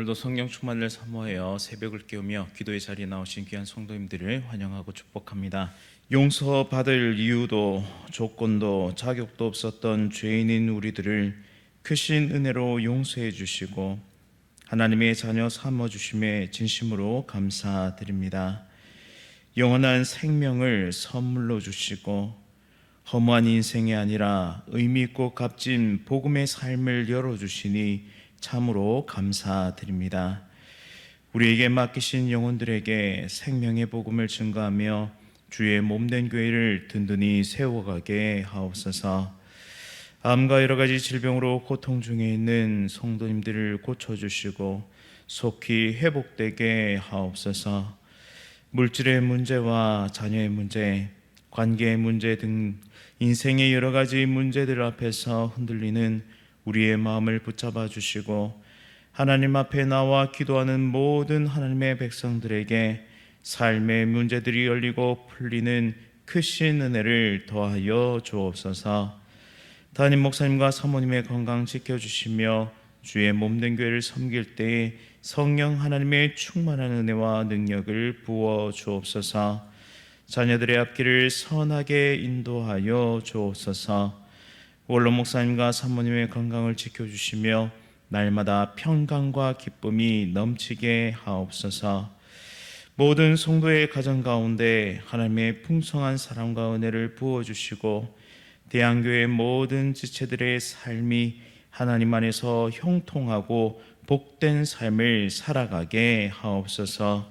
오늘도 성령 충만을 사모하여 새벽을 깨우며 기도의 자리에 나오신 귀한 성도님들을 환영하고 축복합니다. 용서받을 이유도 조건도 자격도 없었던 죄인인 우리들을 크신 은혜로 용서해 주시고 하나님의 자녀 삼아 주심에 진심으로 감사드립니다. 영원한 생명을 선물로 주시고 허무한 인생이 아니라 의미 있고 값진 복음의 삶을 열어주시니 참으로 감사드립니다. 우리에게 맡기신 영혼들에게 생명의 복음을 증거하며 주의 몸된 교회를 든든히 세워가게 하옵소서. 암과 여러 가지 질병으로 고통 중에 있는 성도님들을 고쳐주시고 속히 회복되게 하옵소서. 물질의 문제와 자녀의 문제, 관계의 문제 등 인생의 여러 가지 문제들 앞에서 흔들리는 우리의 마음을 붙잡아 주시고 하나님 앞에 나와 기도하는 모든 하나님의 백성들에게 삶의 문제들이 열리고 풀리는 크신 은혜를 더하여 주옵소서. 담임 목사님과 사모님의 건강 지켜주시며 주의 몸된 교회를 섬길 때에 성령 하나님의 충만한 은혜와 능력을 부어 주옵소서. 자녀들의 앞길을 선하게 인도하여 주옵소서. 원로 목사님과 사모님의 건강을 지켜주시며 날마다 평강과 기쁨이 넘치게 하옵소서. 모든 성도의 가정 가운데 하나님의 풍성한 사랑과 은혜를 부어주시고 대한교회 모든 지체들의 삶이 하나님 안에서 형통하고 복된 삶을 살아가게 하옵소서.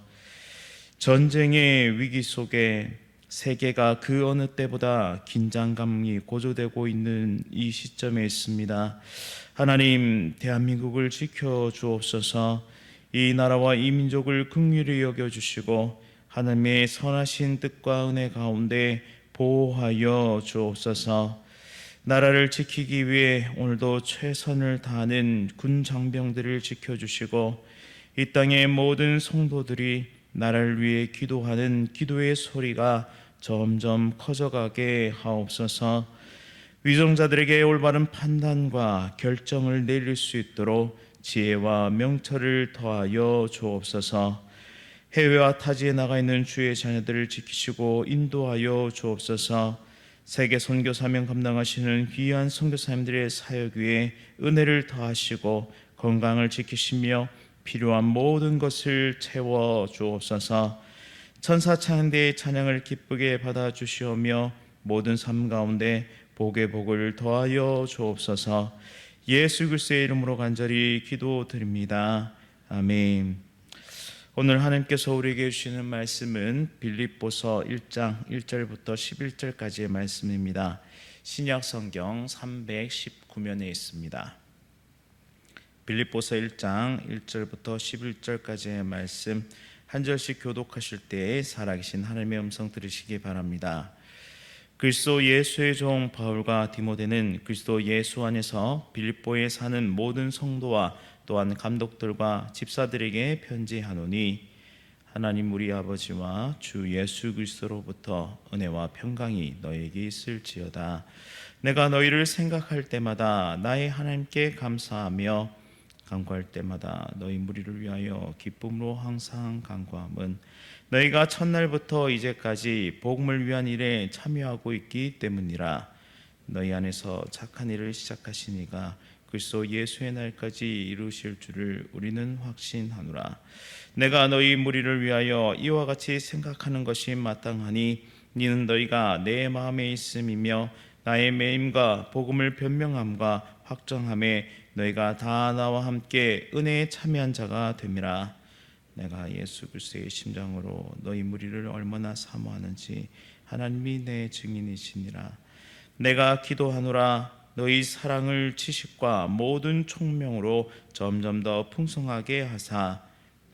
전쟁의 위기 속에 세계가 그 어느 때보다 긴장감이 고조되고 있는 이 시점에 있습니다. 하나님, 대한민국을 지켜주옵소서. 이 나라와 이 민족을 긍휼히 여겨주시고 하나님의 선하신 뜻과 은혜 가운데 보호하여 주옵소서. 나라를 지키기 위해 오늘도 최선을 다하는 군 장병들을 지켜주시고 이 땅의 모든 성도들이 나라를 위해 기도하는 기도의 소리가 점점 커져가게 하옵소서. 위정자들에게 올바른 판단과 결정을 내릴 수 있도록 지혜와 명철을 더하여 주옵소서. 해외와 타지에 나가 있는 주의 자녀들을 지키시고 인도하여 주옵소서. 세계 선교 사명 감당하시는 귀한 선교사님들의 사역 위에 은혜를 더하시고 건강을 지키시며 필요한 모든 것을 채워 주옵소서. 천사 찬양대의 찬양을 기쁘게 받아 주시오며 모든 삶 가운데 복의 복을 더하여 주옵소서. 예수 그리스도의 이름으로 간절히 기도드립니다. 아멘. 오늘 하나님께서 우리에게 주시는 말씀은 빌립보서 1장 1절부터 11절까지의 말씀입니다. 신약 성경 319면에 있습니다. 빌립보서 1장 1절부터 11절까지의 말씀 한 절씩 교독하실 때 살아계신 하나님의 음성 들으시기 바랍니다. 그리스도 예수의 종 바울과 디모데는 그리스도 예수 안에서 빌립보에 사는 모든 성도와 또한 감독들과 집사들에게 편지하노니 하나님 우리 아버지와 주 예수 그리스도로부터 은혜와 평강이 너에게 있을지어다. 내가 너희를 생각할 때마다 나의 하나님께 감사하며 간구할 때마다 너희 무리를 위하여 기쁨으로 항상 간구함은 너희가 첫날부터 이제까지 복음을 위한 일에 참여하고 있기 때문이라. 너희 안에서 착한 일을 시작하신 이가 그리스도 예수의 날까지 이루실 줄을 우리는 확신하노라. 내가 너희 무리를 위하여 이와 같이 생각하는 것이 마땅하니 이는 너희가 내 마음에 있음이며 나의 매임과 복음을 변명함과 확정함에 너희가 다 나와 함께 은혜에 참여한 자가 됨이라. 내가 예수 그리스도의 심장으로 너희 무리를 얼마나 사모하는지 하나님이 내 증인이시니라. 내가 기도하노라. 너희 사랑을 지식과 모든 총명으로 점점 더 풍성하게 하사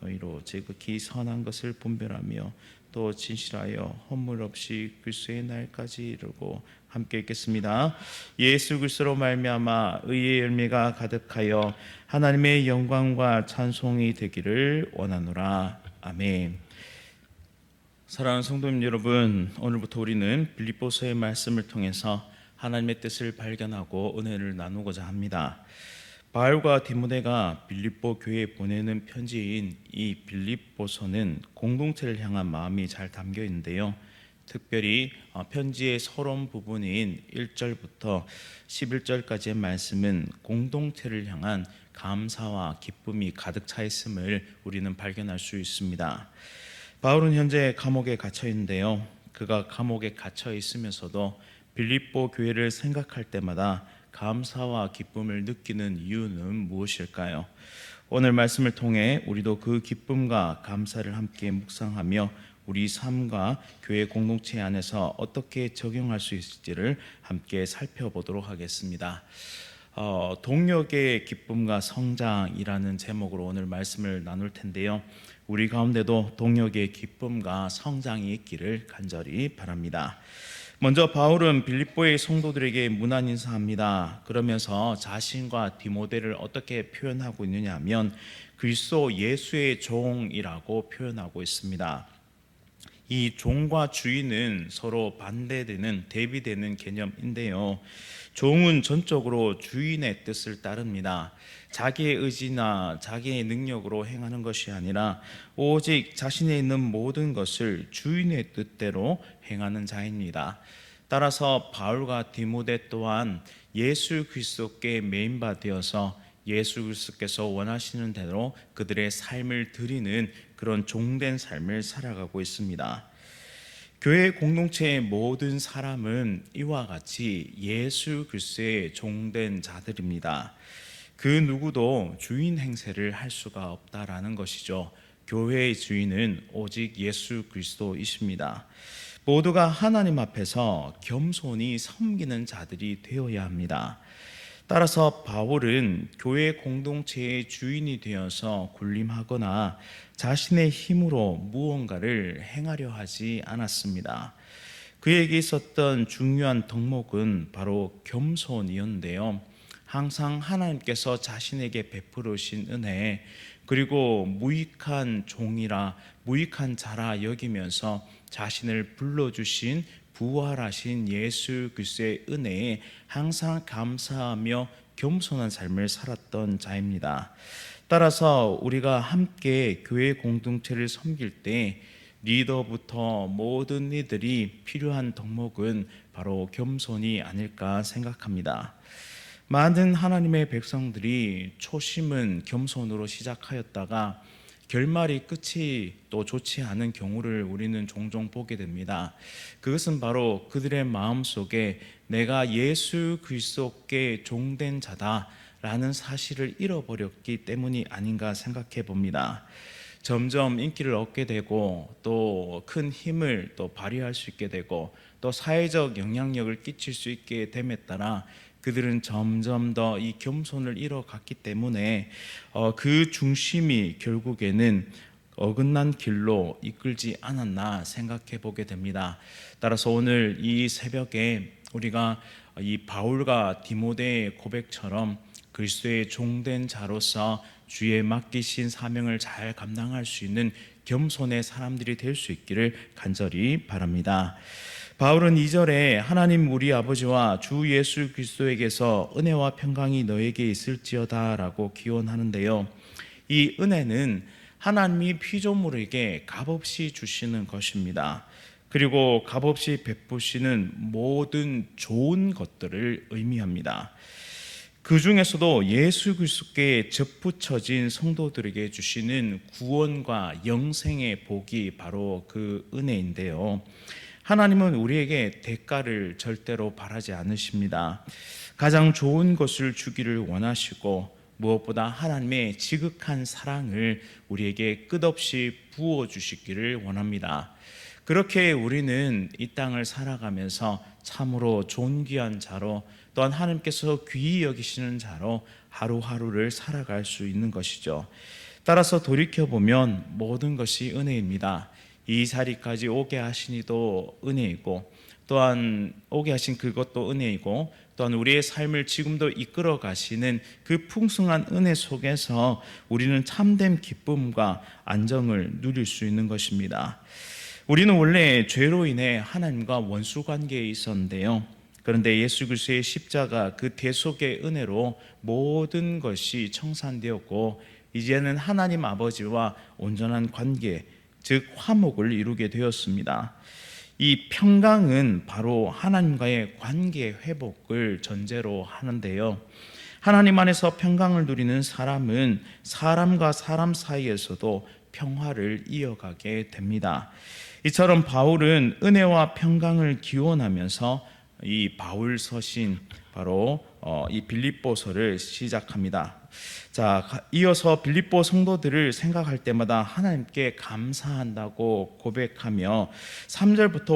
너희로 지극히 선한 것을 분별하며 또 진실하여 허물 없이 그리스도의 날까지 이루고 함께 읽겠습니다. 예수 그리스도로 말미암아 의의 열매가 가득하여 하나님의 영광과 찬송이 되기를 원하노라. 아멘. 사랑하는 성도님 여러분, 오늘부터 우리는 빌립보서의 말씀을 통해서 하나님의 뜻을 발견하고 은혜를 나누고자 합니다. 바울과 디모데가 빌립보 교회에 보내는 편지인 이 빌립보서는 공동체를 향한 마음이 잘 담겨 있는데요. 특별히 편지의 서론 부분인 1절부터 11절까지의 말씀은 공동체를 향한 감사와 기쁨이 가득 차 있음을 우리는 발견할 수 있습니다. 바울은 현재 감옥에 갇혀 있는데요. 그가 감옥에 갇혀 있으면서도 빌립보 교회를 생각할 때마다 감사와 기쁨을 느끼는 이유는 무엇일까요? 오늘 말씀을 통해 우리도 그 기쁨과 감사를 함께 묵상하며 우리 삶과 교회 공동체 안에서 어떻게 적용할 수 있을지를 함께 살펴보도록 하겠습니다. 동역의 기쁨과 성장이라는 제목으로 오늘 말씀을 나눌 텐데요. 우리 가운데도 동역의 기쁨과 성장이 있기를 간절히 바랍니다. 먼저 바울은 빌립보의 성도들에게 문안 인사합니다. 그러면서 자신과 디모데를 어떻게 표현하고 있느냐 하면 그리스도 예수의 종이라고 표현하고 있습니다. 이 종과 주인은 서로 반대되는 대비되는 개념인데요. 종은 전적으로 주인의 뜻을 따릅니다. 자기의 의지나 자기의 능력으로 행하는 것이 아니라 오직 자신에 있는 모든 것을 주인의 뜻대로 행하는 자입니다. 따라서 바울과 디모데 또한 예수 그리스도께 매인바 되어서 예수 그리스도께서 원하시는 대로 그들의 삶을 드리는 그런 종된 삶을 살아가고 있습니다. 교회 공동체의 모든 사람은 이와 같이 예수 그리스도의 종된 자들입니다. 그 누구도 주인 행세를 할 수가 없다라는 것이죠. 교회의 주인은 오직 예수 그리스도이십니다. 모두가 하나님 앞에서 겸손히 섬기는 자들이 되어야 합니다. 따라서 바울은 교회 공동체의 주인이 되어서 군림하거나 자신의 힘으로 무언가를 행하려 하지 않았습니다. 그에게 있었던 중요한 덕목은 바로 겸손이었는데요. 항상 하나님께서 자신에게 베풀으신 은혜 그리고 무익한 종이라 무익한 자라 여기면서 자신을 불러주신 부활하신 예수 그리스도의 은혜에 항상 감사하며 겸손한 삶을 살았던 자입니다. 따라서 우리가 함께 교회 공동체를 섬길 때 리더부터 모든 이들이 필요한 덕목은 바로 겸손이 아닐까 생각합니다. 많은 하나님의 백성들이 초심은 겸손으로 시작하였다가 결말이 끝이 또 좋지 않은 경우를 우리는 종종 보게 됩니다. 그것은 바로 그들의 마음속에 내가 예수 그리스도께 종된 자다라는 사실을 잃어버렸기 때문이 아닌가 생각해 봅니다. 점점 인기를 얻게 되고 또 큰 힘을 또 발휘할 수 있게 되고 또 사회적 영향력을 끼칠 수 있게 됨에 따라 그들은 점점 더 이 겸손을 잃어갔기 때문에 그 중심이 결국에는 어긋난 길로 이끌지 않았나 생각해 보게 됩니다. 따라서 오늘 이 새벽에 우리가 이 바울과 디모데의 고백처럼 그리스도의 종된 자로서 주의 맡기신 사명을 잘 감당할 수 있는 겸손의 사람들이 될 수 있기를 간절히 바랍니다. 바울은 2절에 하나님 우리 아버지와 주 예수 그리스도에게서 은혜와 평강이 너에게 있을지어다 라고 기원하는데요. 이 은혜는 하나님이 피조물에게 값없이 주시는 것입니다. 그리고 값없이 베푸시는 모든 좋은 것들을 의미합니다. 그 중에서도 예수 그리스도께 접붙여진 성도들에게 주시는 구원과 영생의 복이 바로 그 은혜인데요. 하나님은 우리에게 대가를 절대로 바라지 않으십니다. 가장 좋은 것을 주기를 원하시고 무엇보다 하나님의 지극한 사랑을 우리에게 끝없이 부어주시기를 원합니다. 그렇게 우리는 이 땅을 살아가면서 참으로 존귀한 자로 또한 하나님께서 귀히 여기시는 자로 하루하루를 살아갈 수 있는 것이죠. 따라서 돌이켜보면 모든 것이 은혜입니다. 이 자리까지 오게 하신 이도 은혜이고 또한 오게 하신 그것도 은혜이고 또한 우리의 삶을 지금도 이끌어 가시는 그 풍성한 은혜 속에서 우리는 참된 기쁨과 안정을 누릴 수 있는 것입니다. 우리는 원래 죄로 인해 하나님과 원수 관계에 있었는데요. 그런데 예수 그리스도의 십자가 그 대속의 은혜로 모든 것이 청산되었고 이제는 하나님 아버지와 온전한 관계, 즉 화목을 이루게 되었습니다. 이 평강은 바로 하나님과의 관계 회복을 전제로 하는데요. 하나님 안에서 평강을 누리는 사람은 사람과 사람 사이에서도 평화를 이어가게 됩니다. 이처럼 바울은 은혜와 평강을 기원하면서 이 바울 서신 바로 이 빌립보서를 시작합니다. 자, 이어서 빌립보 성도들을 생각할 때마다 하나님께 감사한다고 고백하며 3절부터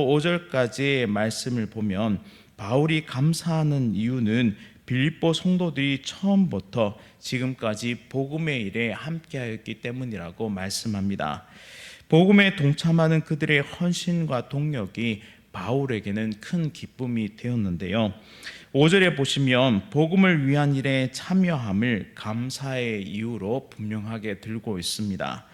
5절까지의 말씀을 보면 바울이 감사하는 이유는 빌립보 성도들이 처음부터 지금까지 복음의 일에 함께하였기 때문이라고 말씀합니다. 복음에 동참하는 그들의 헌신과 동력이 바울에게는 큰 기쁨이 되었는데요. 5절에 보시면 복음을 위한 일에 참여함을 감사의 이유로 분명하게 들고 있습니다.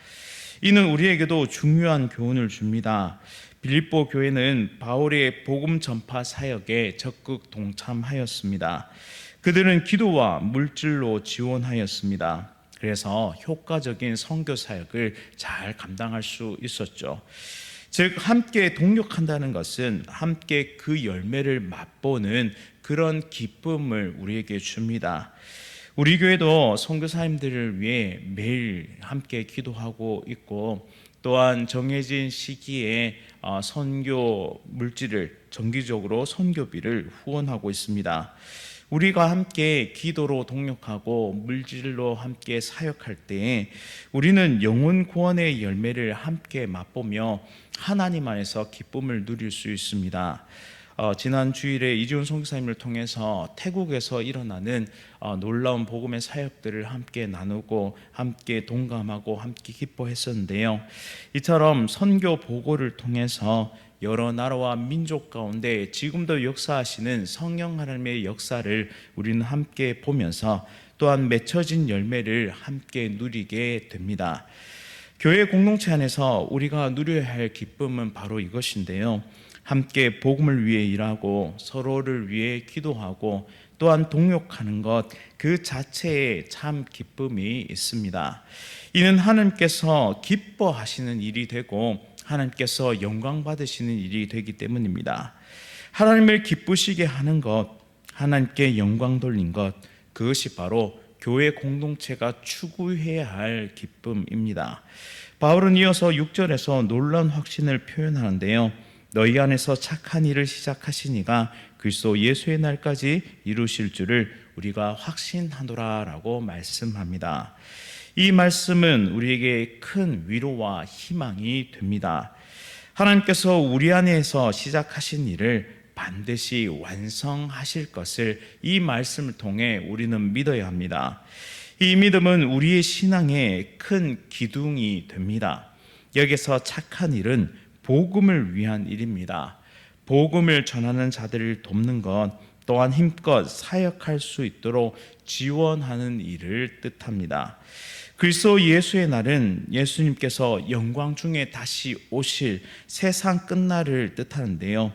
이는 우리에게도 중요한 교훈을 줍니다. 빌립보 교회는 바울의 복음 전파 사역에 적극 동참하였습니다. 그들은 기도와 물질로 지원하였습니다. 그래서 효과적인 선교 사역을 잘 감당할 수 있었죠. 즉 함께 동력한다는 것은 함께 그 열매를 맛보는 그런 기쁨을 우리에게 줍니다. 우리 교회도 선교사님들을 위해 매일 함께 기도하고 있고 또한 정해진 시기에 선교 물질을 정기적으로 선교비를 후원하고 있습니다. 우리가 함께 기도로 동력하고 물질로 함께 사역할 때 우리는 영혼 구원의 열매를 함께 맛보며 하나님 안에서 기쁨을 누릴 수 있습니다. 지난 주일에 이지훈 선교사님을 통해서 태국에서 일어나는 놀라운 복음의 사역들을 함께 나누고 함께 동감하고 함께 기뻐했었는데요. 이처럼 선교 보고를 통해서 여러 나라와 민족 가운데 지금도 역사하시는 성령 하나님의 역사를 우리는 함께 보면서 또한 맺혀진 열매를 함께 누리게 됩니다. 교회 공동체 안에서 우리가 누려야 할 기쁨은 바로 이것인데요. 함께 복음을 위해 일하고 서로를 위해 기도하고 또한 동역하는 것 그 자체에 참 기쁨이 있습니다. 이는 하나님께서 기뻐하시는 일이 되고 하나님께서 영광 받으시는 일이 되기 때문입니다. 하나님을 기쁘시게 하는 것, 하나님께 영광 돌린 것, 그것이 바로 교회 공동체가 추구해야 할 기쁨입니다. 바울은 이어서 6절에서 놀라운 확신을 표현하는데요. 너희 안에서 착한 일을 시작하시니가 그리스도 예수의 날까지 이루실 줄을 우리가 확신하노라 라고 말씀합니다. 이 말씀은 우리에게 큰 위로와 희망이 됩니다. 하나님께서 우리 안에서 시작하신 일을 반드시 완성하실 것을 이 말씀을 통해 우리는 믿어야 합니다. 이 믿음은 우리의 신앙의 큰 기둥이 됩니다. 여기서 착한 일은 복음을 위한 일입니다. 복음을 전하는 자들을 돕는 것 또한 힘껏 사역할 수 있도록 지원하는 일을 뜻합니다. 그리스도 예수의 날은 예수님께서 영광 중에 다시 오실 세상 끝날을 뜻하는데요.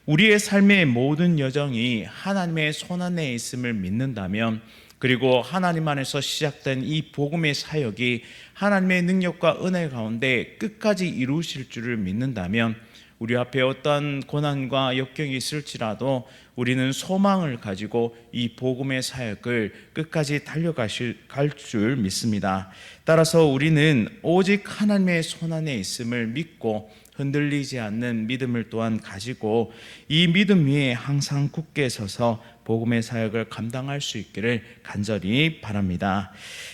우리의 삶의 모든 여정이 하나님의 손안에 있음을 믿는다면 그리고 하나님 안에서 시작된 이 복음의 사역이 하나님의 능력과 은혜 가운데 끝까지 이루실 줄을 믿는다면 우리 앞에 어떤 고난과 역경이 있을지라도 우리는 소망을 가지고 이 복음의 사역을 끝까지 달려갈 줄 믿습니다. 따라서 우리는 오직 하나님의 손안에 있음을 믿고 흔들리지 않는 믿음을 또한 가지고 이 믿음 위에 항상 굳게 서서 복음의 사역을 감당할 수 있기를 간절히 바랍니다.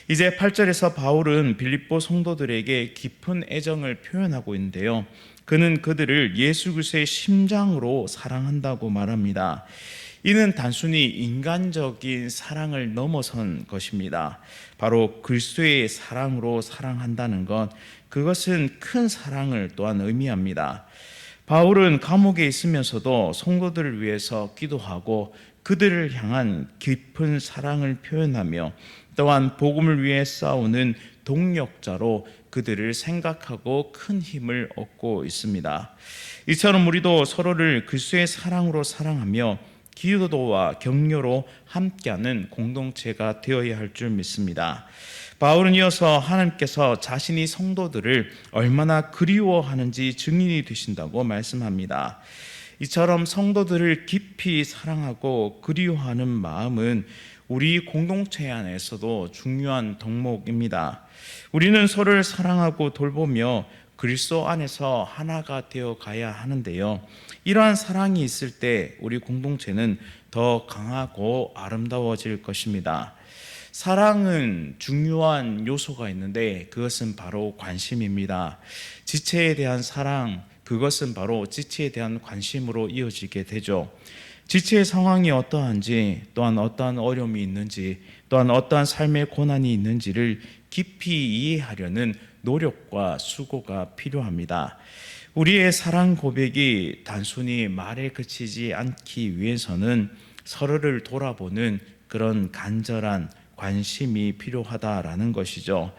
이제 8절에서 바울은 빌립보 성도들에게 깊은 애정을 표현하고 있는데요. 그는 그들을 예수 그리스도의 심장으로 사랑한다고 말합니다. 이는 단순히 인간적인 사랑을 넘어선 것입니다. 바로 그리스도의 사랑으로 사랑한다는 것, 그것은 큰 사랑을 또한 의미합니다. 바울은 감옥에 있으면서도 성도들을 위해서 기도하고 그들을 향한 깊은 사랑을 표현하며 또한 복음을 위해 싸우는 동력자로 그들을 생각하고 큰 힘을 얻고 있습니다. 이처럼 우리도 서로를 그리스도의 사랑으로 사랑하며 기도와 격려로 함께하는 공동체가 되어야 할 줄 믿습니다. 바울은 이어서 하나님께서 자신이 성도들을 얼마나 그리워하는지 증인이 되신다고 말씀합니다. 이처럼 성도들을 깊이 사랑하고 그리워하는 마음은 우리 공동체 안에서도 중요한 덕목입니다. 우리는 서로를 사랑하고 돌보며 그리스도 안에서 하나가 되어 가야 하는데요. 이러한 사랑이 있을 때 우리 공동체는 더 강하고 아름다워질 것입니다. 사랑은 중요한 요소가 있는데 그것은 바로 관심입니다. 지체에 대한 사랑, 그것은 바로 지체에 대한 관심으로 이어지게 되죠. 지체의 상황이 어떠한지, 또한 어떠한 어려움이 있는지, 또한 어떠한 삶의 고난이 있는지를 깊이 이해하려는 노력과 수고가 필요합니다. 우리의 사랑 고백이 단순히 말에 그치지 않기 위해서는 서로를 돌아보는 그런 간절한 관심이 필요하다라는 것이죠.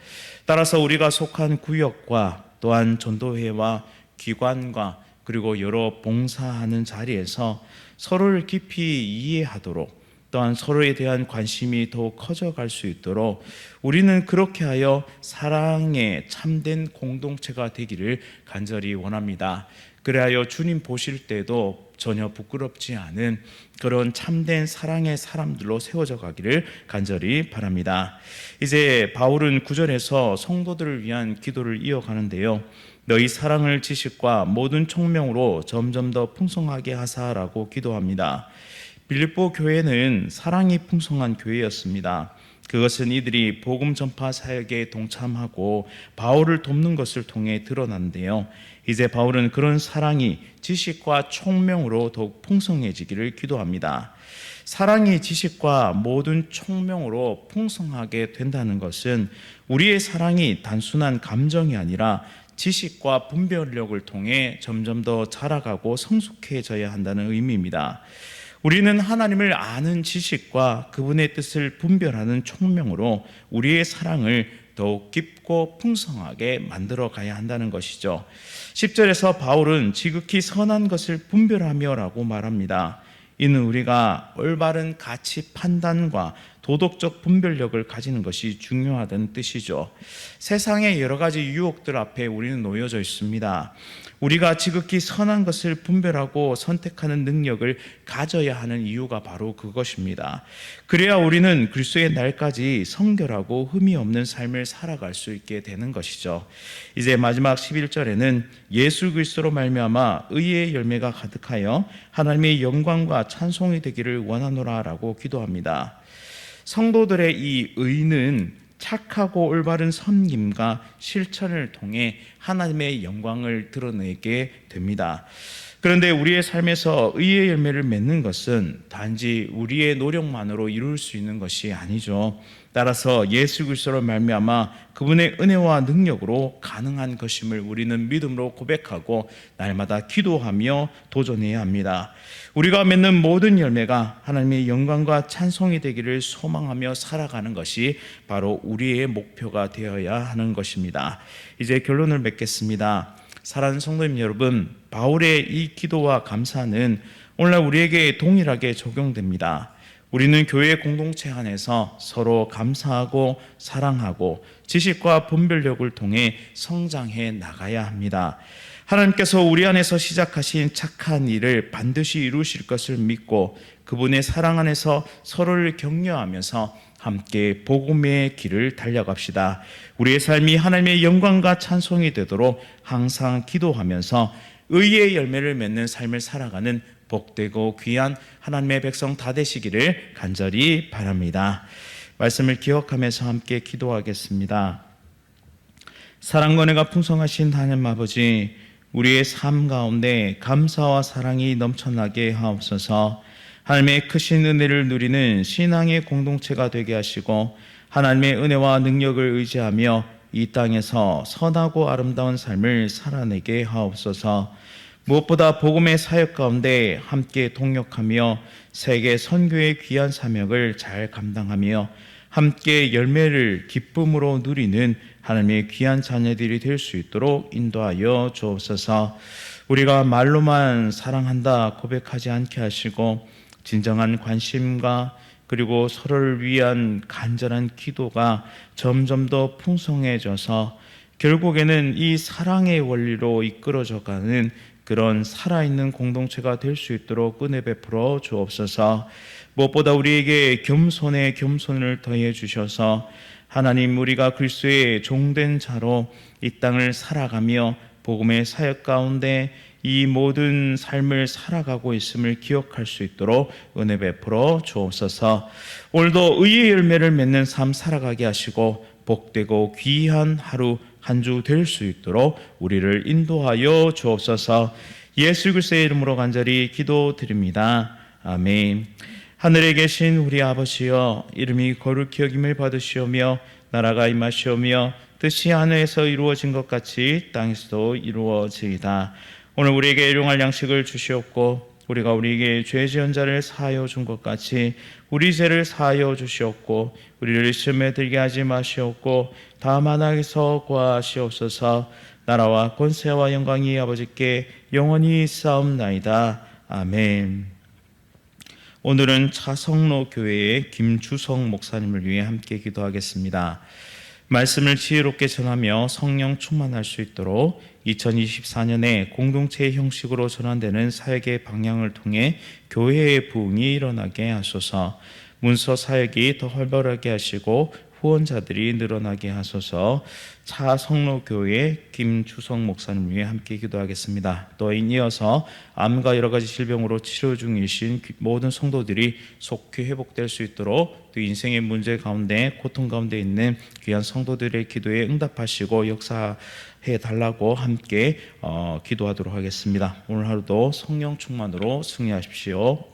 따라서 우리가 속한 구역과 또한 전도회와 기관과 그리고 여러 봉사하는 자리에서 서로를 깊이 이해하도록, 또한 서로에 대한 관심이 더욱 커져갈 수 있도록 우리는 그렇게 하여 사랑의 참된 공동체가 되기를 간절히 원합니다. 그래야 주님 보실 때도 전혀 부끄럽지 않은 그런 참된 사랑의 사람들로 세워져 가기를 간절히 바랍니다. 이제 바울은 9절에서 성도들을 위한 기도를 이어가는데요. 너희 사랑을 지식과 모든 총명으로 점점 더 풍성하게 하사라고 기도합니다. 빌립보 교회는 사랑이 풍성한 교회였습니다. 그것은 이들이 복음 전파 사역에 동참하고 바울을 돕는 것을 통해 드러났는데요. 이제 바울은 그런 사랑이 지식과 총명으로 더욱 풍성해지기를 기도합니다. 사랑이 지식과 모든 총명으로 풍성하게 된다는 것은 우리의 사랑이 단순한 감정이 아니라 지식과 분별력을 통해 점점 더 자라가고 성숙해져야 한다는 의미입니다. 우리는 하나님을 아는 지식과 그분의 뜻을 분별하는 총명으로 우리의 사랑을 더욱 깊고 풍성하게 만들어 가야 한다는 것이죠. 10절에서 바울은 지극히 선한 것을 분별하며 라고 말합니다. 이는 우리가 올바른 가치 판단과 도덕적 분별력을 가지는 것이 중요하다는 뜻이죠. 세상의 여러 가지 유혹들 앞에 우리는 놓여져 있습니다. 우리가 지극히 선한 것을 분별하고 선택하는 능력을 가져야 하는 이유가 바로 그것입니다. 그래야 우리는 그리스도의 날까지 성결하고 흠이 없는 삶을 살아갈 수 있게 되는 것이죠. 이제 마지막 11절에는 예수 그리스도로 말미암아 의의 열매가 가득하여 하나님의 영광과 찬송이 되기를 원하노라라고 기도합니다. 성도들의 이 의는 착하고 올바른 섬김과 실천을 통해 하나님의 영광을 드러내게 됩니다. 그런데 우리의 삶에서 의의 열매를 맺는 것은 단지 우리의 노력만으로 이룰 수 있는 것이 아니죠. 따라서 예수 그리스도로 말미암아 그분의 은혜와 능력으로 가능한 것임을 우리는 믿음으로 고백하고 날마다 기도하며 도전해야 합니다. 우리가 맺는 모든 열매가 하나님의 영광과 찬송이 되기를 소망하며 살아가는 것이 바로 우리의 목표가 되어야 하는 것입니다. 이제 결론을 맺겠습니다. 사랑하는 성도님 여러분, 바울의 이 기도와 감사는 오늘날 우리에게 동일하게 적용됩니다. 우리는 교회 공동체 안에서 서로 감사하고 사랑하고 지식과 분별력을 통해 성장해 나가야 합니다. 하나님께서 우리 안에서 시작하신 착한 일을 반드시 이루실 것을 믿고 그분의 사랑 안에서 서로를 격려하면서 함께 복음의 길을 달려갑시다. 우리의 삶이 하나님의 영광과 찬송이 되도록 항상 기도하면서 의의 열매를 맺는 삶을 살아가는 복되고 귀한 하나님의 백성 다 되시기를 간절히 바랍니다. 말씀을 기억하면서 함께 기도하겠습니다. 사랑과 은혜가 풍성하신 하나님 아버지, 우리의 삶 가운데 감사와 사랑이 넘쳐나게 하옵소서. 하나님의 크신 은혜를 누리는 신앙의 공동체가 되게 하시고 하나님의 은혜와 능력을 의지하며 이 땅에서 선하고 아름다운 삶을 살아내게 하옵소서. 무엇보다 복음의 사역 가운데 함께 동역하며 세계 선교의 귀한 사명을 잘 감당하며 함께 열매를 기쁨으로 누리는 하나님의 귀한 자녀들이 될 수 있도록 인도하여 주옵소서. 우리가 말로만 사랑한다 고백하지 않게 하시고 진정한 관심과 그리고 서로를 위한 간절한 기도가 점점 더 풍성해져서 결국에는 이 사랑의 원리로 이끌어져가는 그런 살아있는 공동체가 될 수 있도록 은혜 베풀어 주옵소서. 무엇보다 우리에게 겸손에 겸손을 더해 주셔서 하나님, 우리가 그리스도의 종된 자로 이 땅을 살아가며 복음의 사역 가운데 이 모든 삶을 살아가고 있음을 기억할 수 있도록 은혜 베풀어 주옵소서. 오늘도 의의 열매를 맺는 삶 살아가게 하시고 복되고 귀한 하루 한 주 될 수 있도록 우리를 인도하여 주옵소서. 예수 그리스도의 이름으로 간절히 기도드립니다. 아멘. 하늘에 계신 우리 아버지여, 이름이 거룩히 여김을 받으시오며 나라가 임하시오며 뜻이 하늘에서 이루어진 것 같이 땅에서도 이루어지이다. 오늘 우리에게 일용할 양식을 주시옵고 우리가 우리에게 죄 지은 자를 사하여 준 것 같이 우리 죄를 사하여 주시옵고 우리를 시험에 들게 하지 마시옵고 다만 악에서 구하시옵소서. 나라와 권세와 영광이 아버지께 영원히 있사옵나이다. 아멘. 오늘은 차성로 교회의 김주성 목사님을 위해 함께 기도하겠습니다. 말씀을 지혜롭게 전하며 성령 충만할 수 있도록 2024년에 공동체의 형식으로 전환되는 사역의 방향을 통해 교회의 부흥이 일어나게 하소서. 문서 사역이 더 활발하게 하시고 후원자들이 늘어나게 하소서. 차성로교회 김주성 목사님 위해 함께 기도하겠습니다. 또 이어서 암과 여러 가지 질병으로 치료 중이신 모든 성도들이 속히 회복될 수 있도록 또 인생의 문제 가운데 고통 가운데 있는 귀한 성도들의 기도에 응답하시고 역사해 달라고 함께 기도하도록 하겠습니다. 오늘 하루도 성령 충만으로 승리하십시오.